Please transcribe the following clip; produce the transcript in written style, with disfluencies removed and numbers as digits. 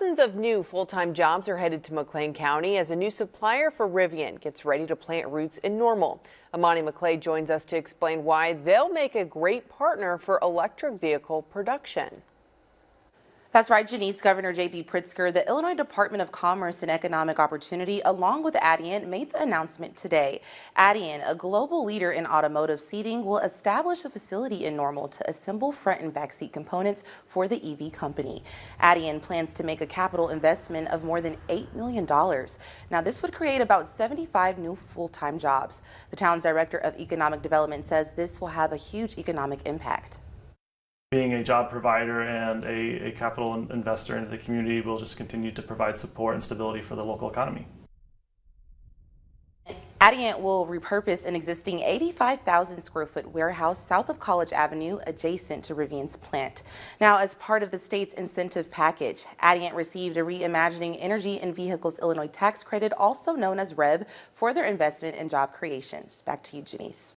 Dozens of new full-time jobs are headed to McLean County as a new supplier for Rivian gets ready to plant roots in Normal. Amani McClay joins us to explain why they'll make a great partner for electric vehicle production. That's right, Janice. Governor J.B. Pritzker, the Illinois Department of Commerce and Economic Opportunity, along with Adient, made the announcement today. Adient, a global leader in automotive seating, will establish a facility in Normal to assemble front and back seat components for the EV company. Adient plans to make a capital investment of more than $8 million. Now, this would create about 75 new full-time jobs. The town's director of economic development says this will have a huge economic impact. Being a job provider and a capital investor into the community will just continue to provide support and stability for the local economy. Adient will repurpose an existing 85,000 square foot warehouse south of College Avenue adjacent to Rivian's plant. Now, as part of the state's incentive package, Adient received a Reimagining Energy and Vehicles Illinois tax credit, also known as REV, for their investment in job creations. Back to you, Janice.